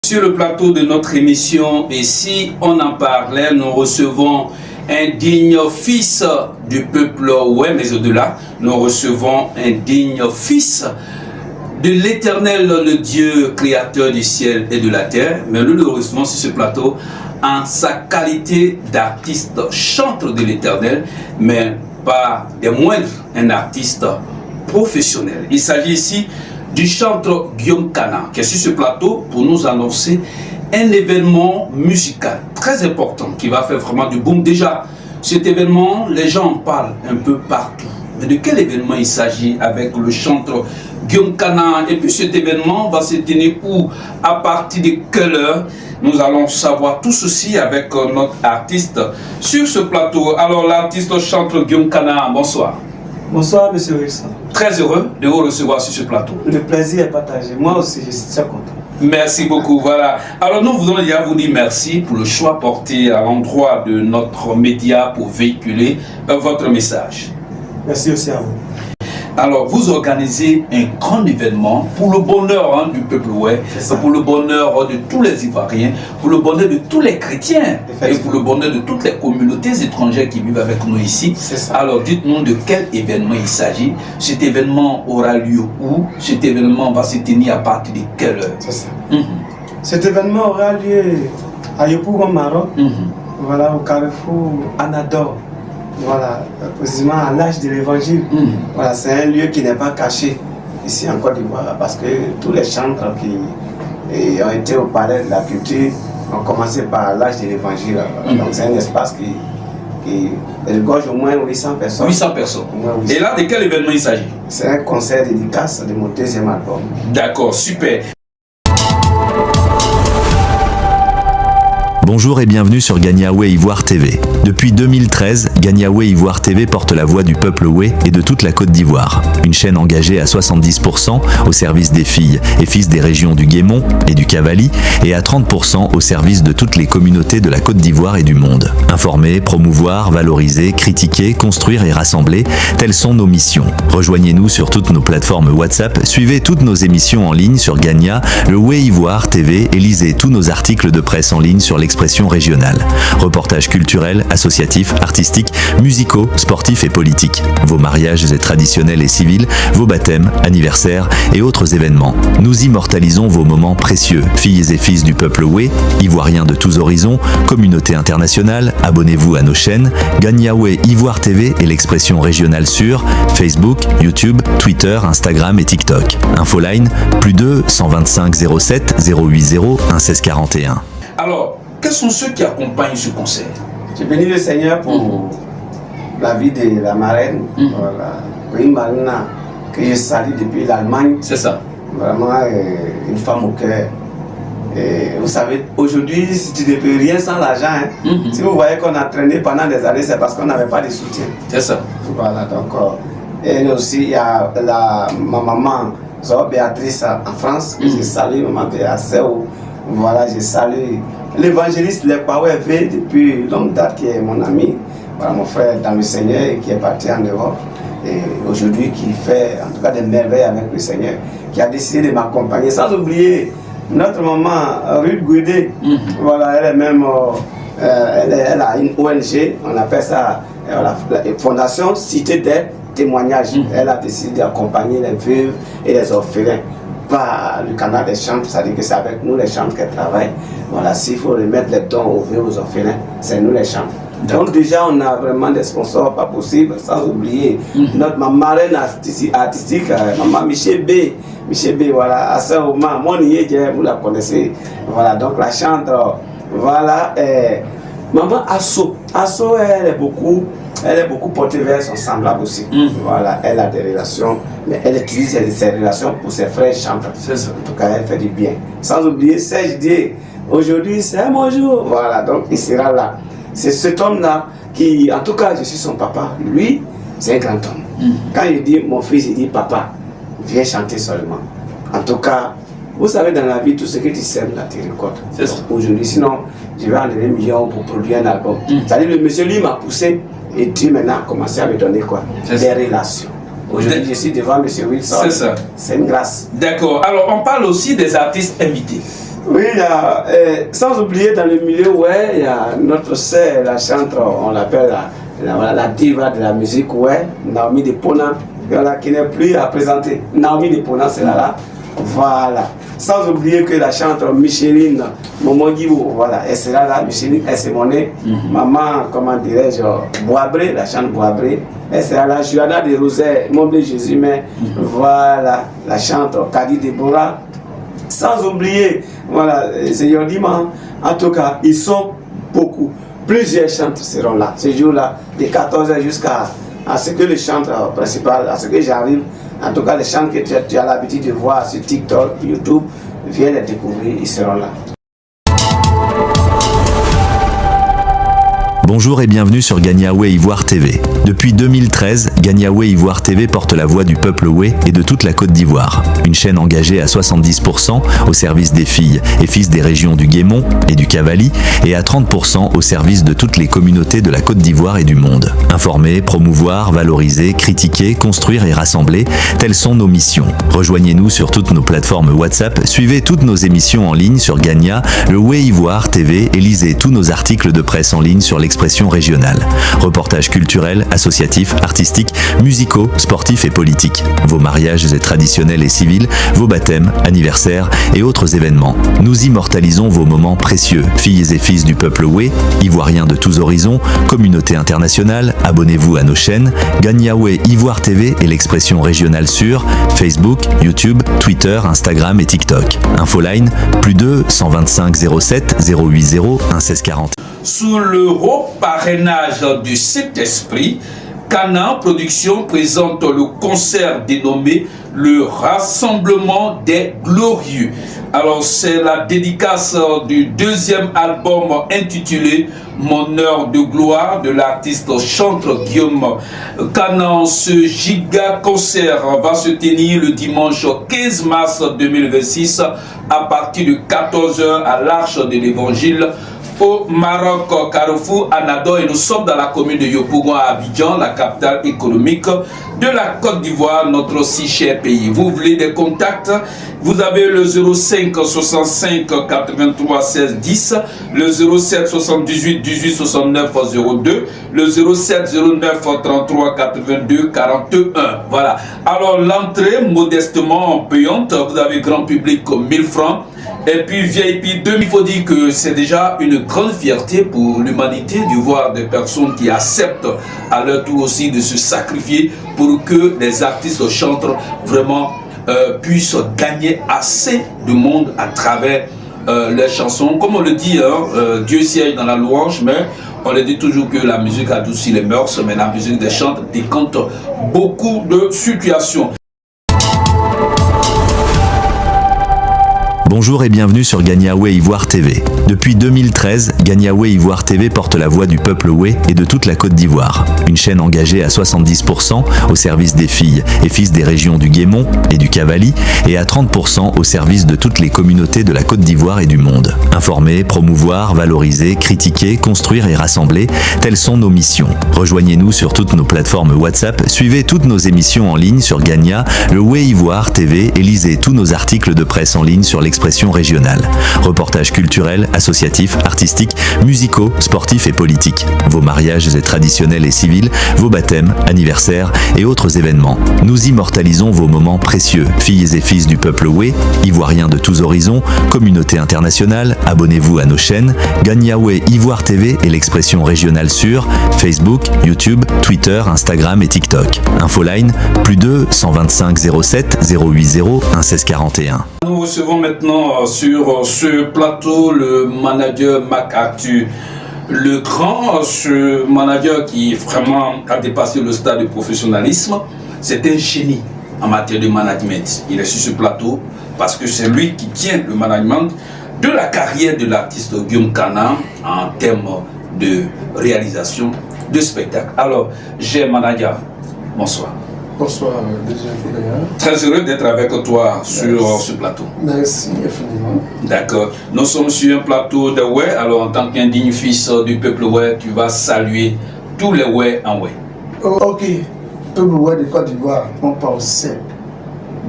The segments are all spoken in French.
Sur le plateau de notre émission, et si on en parlait, nous recevons un digne fils du peuple, ouais, mais au-delà, nous recevons un digne fils de l'Éternel, le Dieu créateur du ciel et de la terre. Mais nous le recevons sur ce plateau en sa qualité d'artiste chantre de l'Éternel, mais pas des moindres, un artiste professionnel. Il s'agit ici du chantre Guillaume Kana, qui est sur ce plateau pour nous annoncer un événement musical très important qui va faire vraiment du boom. Déjà, cet événement, les gens en parlent un peu partout. Mais de quel événement il s'agit avec le chantre Guillaume Kana? Et puis cet événement va se tenir où? À partir de quelle heure? Nous allons savoir tout ceci avec notre artiste sur ce plateau. Alors l'artiste chantre Guillaume Kana, bonsoir. Bonsoir, monsieur Wilson. Très heureux de vous recevoir sur ce plateau. Le plaisir est partagé. Moi aussi, je suis très content. Merci beaucoup. Voilà. Alors nous voulons déjà vous dire merci pour le choix porté à l'endroit de notre média pour véhiculer votre message. Merci aussi à vous. Alors, vous organisez un grand événement pour le bonheur du peuple ouest, pour le bonheur de tous les Ivoiriens, pour le bonheur de tous les chrétiens et pour le bonheur de toutes les communautés étrangères qui vivent avec nous ici. Alors, dites-nous de quel événement il s'agit. Cet événement aura lieu où? Cet événement va se tenir à partir de quelle heure? C'est ça. Cet événement aura lieu à Yopougon, Maroc, voilà, au carrefour Anador. Voilà, précisément à l'âge de l'évangile. Voilà, c'est un lieu qui n'est pas caché ici en Côte d'Ivoire parce que tous les chantres qui ont été au palais de la culture ont commencé par l'âge de l'évangile. Donc c'est un espace qui regorge au moins 800 personnes. 800 personnes. Et là, de quel événement il s'agit? C'est un concert dédicace de mon deuxième album. D'accord, super. Bonjour et bienvenue sur Gagnaoué Ivoire TV. Depuis 2013, Gagnaoué Ivoire TV porte la voix du peuple oué et de toute la Côte d'Ivoire. Une chaîne engagée à 70% au service des filles et fils des régions du Guémont et du Cavali et à 30% au service de toutes les communautés de la Côte d'Ivoire et du monde. Informer, promouvoir, valoriser, critiquer, construire et rassembler, telles sont nos missions. Rejoignez-nous sur toutes nos plateformes WhatsApp, suivez toutes nos émissions en ligne sur Gagna, le Oué Ivoire TV et lisez tous nos articles de presse en ligne sur l'expression régionale. Reportages culturels, associatifs, artistiques, musicaux, sportifs et politiques. Vos mariages et traditionnels et civils, vos baptêmes, anniversaires et autres événements. Nous immortalisons vos moments précieux. Filles et fils du peuple oué, ivoiriens de tous horizons, communauté internationale, abonnez-vous à nos chaînes Gagnaoué Ivoire TV et l'expression régionale sur Facebook, YouTube, Twitter, Instagram et TikTok. Infoline, +2 125 07 080 1641. Alors, quels sont ceux qui accompagnent ce concert? J'ai béni le Seigneur pour la vie de la marraine, voilà, Marina, que je salue depuis l'Allemagne. C'est ça. Vraiment une femme au cœur. Et vous savez, aujourd'hui, si tu ne peux rien sans l'argent, si vous voyez qu'on a traîné pendant des années, c'est parce qu'on n'avait pas de soutien. C'est ça. Voilà, donc, et aussi, il y a ma maman, Béatrice en France, je salue maman Béatrice. Voilà, je salue l'évangéliste Les Power V depuis longue date, qui est mon ami, voilà, mon frère dans le Seigneur et qui est parti en Europe. Et aujourd'hui, qui fait en tout cas des merveilles avec le Seigneur, qui a décidé de m'accompagner. Sans oublier notre maman Ruth Guédé. Voilà, elle est même, elle a une ONG, on appelle ça la Fondation Cité des Témoignages. Elle a décidé d'accompagner les veuves et les orphelins. Pas le canal des chantres, c'est-à-dire que c'est avec nous les chantres qu'elle travaille. Voilà, s'il faut remettre les dons aux vœux, aux orphelins, c'est nous les chantres. Donc déjà, on a vraiment des sponsors pas possibles, sans oublier notre marraine artistique, maman Michel B. Michel B, voilà, à ce moment, mon vous la connaissez. Voilà, donc la chantre, voilà, maman Asso. Asso, elle est beaucoup portée vers son semblable aussi. Voilà, elle a des relations, mais elle utilise ses relations pour ses frères chanteurs. En tout cas, elle fait du bien. Sans oublier Serge D. Aujourd'hui, c'est mon jour. Voilà, donc il sera là. C'est cet homme-là qui, en tout cas, je suis son papa. Lui, c'est un grand homme. Quand il dit mon fils, il dit papa, viens chanter seulement. En tout cas, vous savez, dans la vie, tout ce que tu sèmes, là, tu récoltes. Aujourd'hui, sinon, je vais enlever 1 million pour produire un album. C'est-à-dire, le monsieur, lui, m'a poussé. Et Dieu maintenant a commencé à me donner quoi? Des relations. Aujourd'hui, je suis devant M. Wilson. C'est ça. C'est une grâce. D'accord. Alors, on parle aussi des artistes invités. Oui, sans oublier dans le milieu, ouais, il y a notre sœur, la chantre, on l'appelle la diva de la musique, ouais, Naomi Depona, qui n'est plus à présenter. Naomi Depona, c'est là. Voilà. Sans oublier que la chantre Micheline Momodibou, voilà, elle sera là, Micheline, elle s'est monnaie. Maman, comment dirais-je, Boabré, la chantre Boabré, elle sera là. Juana de Rosé, mon de Jésus, mais voilà, la chantre Kadi Deborah. Sans oublier, voilà, Seigneur Diman, en tout cas, ils sont beaucoup. Plusieurs chantres seront là, ce jour-là, de 14h jusqu'à ce que le chanteur principal, à ce que j'arrive. En tout cas, les chants que tu as l'habitude de voir sur TikTok, YouTube, viens les découvrir, ils seront là. Bonjour et bienvenue sur Gagnaoué Ivoire TV. Depuis 2013, Gagnaoué Ivoire TV porte la voix du peuple Oué et de toute la Côte d'Ivoire. Une chaîne engagée à 70% au service des filles et fils des régions du Guémont et du Cavali et à 30% au service de toutes les communautés de la Côte d'Ivoire et du monde. Informer, promouvoir, valoriser, critiquer, construire et rassembler, telles sont nos missions. Rejoignez-nous sur toutes nos plateformes WhatsApp, suivez toutes nos émissions en ligne sur Gagna, le Oué Ivoire TV et lisez tous nos articles de presse en ligne sur l'expression régionale. Reportages culturels, associatifs, artistiques, musicaux, sportifs et politiques. Vos mariages et traditionnels et civils, vos baptêmes, anniversaires et autres événements. Nous immortalisons vos moments précieux. Filles et fils du peuple Oué, Ivoiriens de tous horizons, communauté internationale, abonnez-vous à nos chaînes Gagnaoué Ivoire TV et l'expression régionale sur Facebook, YouTube, Twitter, Instagram et TikTok. Infoline, +2 125 07 080 1640. Sous le haut parrainage du Saint-Esprit, Canaan Production présente le concert dénommé Le Rassemblement des Glorieux. Alors c'est la dédicace du deuxième album intitulé Mon heure de gloire de l'artiste chantre Guillaume Canaan. Ce giga concert va se tenir le dimanche 15 mars 2026 à partir de 14h à l'Arche de l'Évangile au Maroc, Carrefour, Anado, et nous sommes dans la commune de Yopougon à Abidjan, la capitale économique de la Côte d'Ivoire, notre si cher pays. Vous voulez des contacts? Vous avez le 05 65 83 16 10, le 07 78 18 69 02, le 07 09 33 82 41. Voilà. Alors l'entrée modestement payante, vous avez grand public 1000 francs. Et puis VIP 2000, il faut dire que c'est déjà une grande fierté pour l'humanité de voir des personnes qui acceptent à leur tour aussi de se sacrifier pour que les artistes chantent vraiment puissent gagner assez de monde à travers leurs chansons. Comme on le dit, Dieu siège dans la louange, mais on le dit toujours que la musique adoucit les mœurs, mais la musique des chants décante beaucoup de situations. Bonjour et bienvenue sur Gagnaoué Ivoire TV. Depuis 2013, Gagnaoué Ivoire TV porte la voix du peuple Oué et de toute la Côte d'Ivoire. Une chaîne engagée à 70% au service des filles et fils des régions du Guémont et du Cavali et à 30% au service de toutes les communautés de la Côte d'Ivoire et du monde. Informer, promouvoir, valoriser, critiquer, construire et rassembler, telles sont nos missions. Rejoignez-nous sur toutes nos plateformes WhatsApp, suivez toutes nos émissions en ligne sur Gagna, le Oué Ivoire TV et lisez tous nos articles de presse en ligne sur l'expression régionale. Reportages culturels, associatifs, artistiques, musicaux, sportifs et politiques. Vos mariages et traditionnels et civils, vos baptêmes, anniversaires et autres événements. Nous immortalisons vos moments précieux. Filles et fils du peuple Oué, Ivoiriens de tous horizons, communauté internationale, abonnez-vous à nos chaînes Gagnaoué Ivoire TV et l'expression régionale sur Facebook, YouTube, Twitter, Instagram et TikTok. Infoline, +2 125 07 080 1641. Nous recevons maintenant sur ce plateau le manager MacArthur Legrand, ce manager qui vraiment a dépassé le stade de professionnalisme. C'est un génie en matière de management. Il est sur ce plateau parce que c'est lui qui tient le management de la carrière de l'artiste Guillaume Canaan en termes de réalisation de spectacle. Alors, cher manager, bonsoir. Bonsoir, deuxième Fouléa. Très heureux d'être avec toi sur ce plateau. Merci infiniment. D'accord. Nous sommes sur un plateau de Oué. Alors, en tant qu'indigne fils du peuple Oué, tu vas saluer tous les Oué en Oué. Oh, ok. Tout le Oué de Côte d'Ivoire, on parle aussi.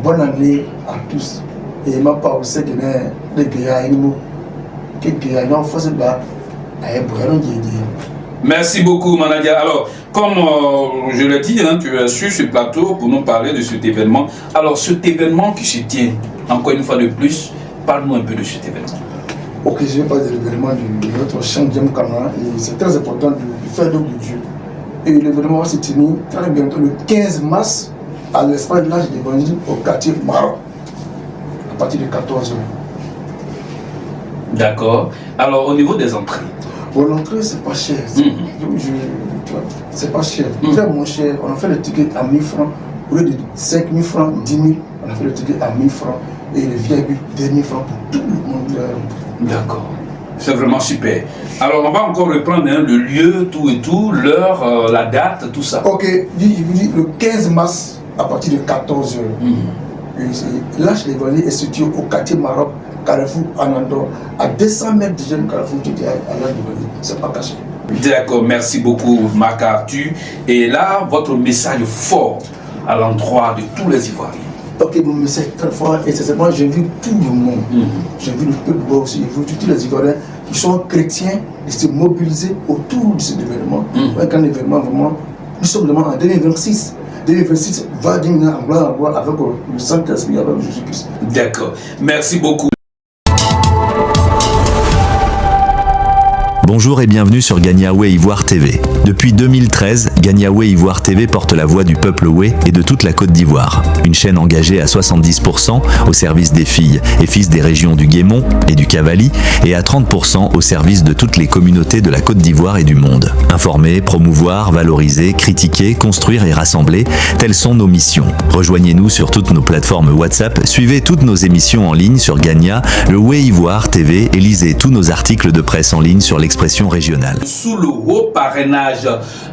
Bonne année à tous et ma pas aussi que les gars animaux qui ont forcé là à vraiment dire. Merci beaucoup, Manadia. Alors, comme je l'ai dit, hein, tu es sur ce plateau pour nous parler de cet événement. Alors, cet événement qui se tient, encore une fois de plus, parle-nous un peu de cet événement. Ok, je vais parler de l'événement de notre chant Djem Kana, et c'est très important de faire l'œuvre de Dieu. Et l'événement va se tenir très bientôt le 15 mars à l'espace de l'âge d'évangile au quartier Maroc, à partir de 14h. D'accord. Alors, au niveau des entrées. Bon, l'entrée, c'est pas cher. C'est pas cher. Très moins cher. On a fait le ticket à 1000 francs. Au lieu de 5000 francs, 10 000, on a fait le ticket à 1000 francs. Et le VIP, 2000 francs pour tout le monde. D'accord. C'est vraiment super. Alors, on va encore reprendre hein, le lieu, tout et tout, l'heure, la date, tout ça. Ok, je vous dis le 15 mars à partir de 14h. L'âge l'évangile est situé au quartier Maroc, Carrefour Anandor, à 200 mètres de jeune Carrefour qui est à l'âge l'évangile. C'est pas caché. D'accord, merci beaucoup, Marc Arthur. Et là, votre message fort à l'endroit de tous les Ivoiriens. Ok, mon message très fort, et c'est moi, j'ai vu tout le monde. J'ai vu le peuple aussi, j'ai vu tous les Ivoiriens qui sont chrétiens et se mobiliser autour de cet événement. Un grand événement, vraiment, nous sommes vraiment en 2026. 2026 va devenir en gloire avec le Saint-Esprit, avec Jésus-Christ. D'accord, merci beaucoup. Bonjour et bienvenue sur Gagnaoué Ivoire TV. Depuis 2013, Gagnaoué Ivoire TV porte la voix du peuple Oué et de toute la Côte d'Ivoire. Une chaîne engagée à 70% au service des filles et fils des régions du Guémont et du Cavali et à 30% au service de toutes les communautés de la Côte d'Ivoire et du monde. Informer, promouvoir, valoriser, critiquer, construire et rassembler, telles sont nos missions. Rejoignez-nous sur toutes nos plateformes WhatsApp, suivez toutes nos émissions en ligne sur Gagna, le Oué Ivoire TV et lisez tous nos articles de presse en ligne sur l'expression régionale. Sous le haut parrainage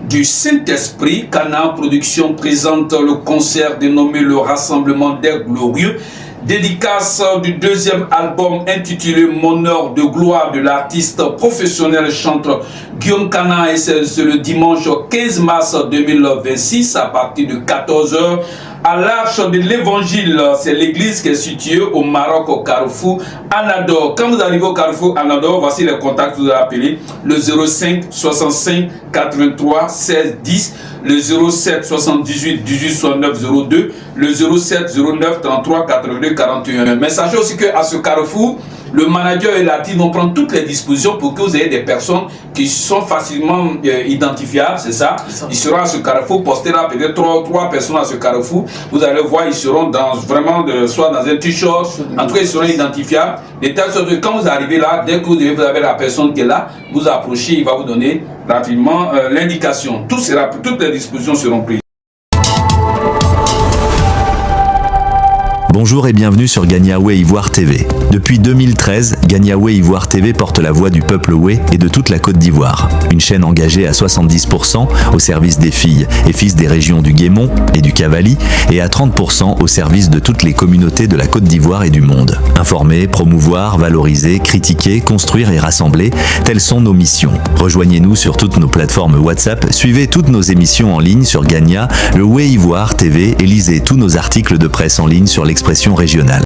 du Saint-Esprit, Canal Production présente le concert dénommé Le Rassemblement des Glorieux, dédicace du deuxième album intitulé Mon heure de gloire de l'artiste professionnel chanteur Guillaume Kana, et c'est le dimanche 15 mars 2026 à partir de 14h à l'Arche de l'Évangile. C'est l'église qui est située au Maroc, au Carrefour Anador. Quand vous arrivez au Carrefour Anador, voici les contacts que vous allez appeler: le 05 65 83 16 10, le 07 78 18 69 02, le 07 09 33 82 41. Mais sachez aussi qu'à ce carrefour, le manager et la team vont prendre toutes les dispositions pour que vous ayez des personnes qui sont facilement identifiables, c'est ça. Ils seront à ce carrefour, postés là, peut-être trois personnes à ce carrefour. Vous allez voir, ils seront vraiment soit dans un t-shirt, en tout cas ils seront identifiables. De telle sorte que quand vous arrivez là, dès que vous avez la personne qui est là, vous approchez, il va vous donner rapidement l'indication. Toutes les dispositions seront prises. Bonjour et bienvenue sur Gagnaoué Ivoire TV. Depuis 2013, Gagnaoué Ivoire TV porte la voix du peuple Oué et de toute la Côte d'Ivoire. Une chaîne engagée à 70% au service des filles et fils des régions du Guémont et du Cavali et à 30% au service de toutes les communautés de la Côte d'Ivoire et du monde. Informer, promouvoir, valoriser, critiquer, construire et rassembler, telles sont nos missions. Rejoignez-nous sur toutes nos plateformes WhatsApp, suivez toutes nos émissions en ligne sur Gagna, le Oué Ivoire TV et lisez tous nos articles de presse en ligne sur l'expression régionale.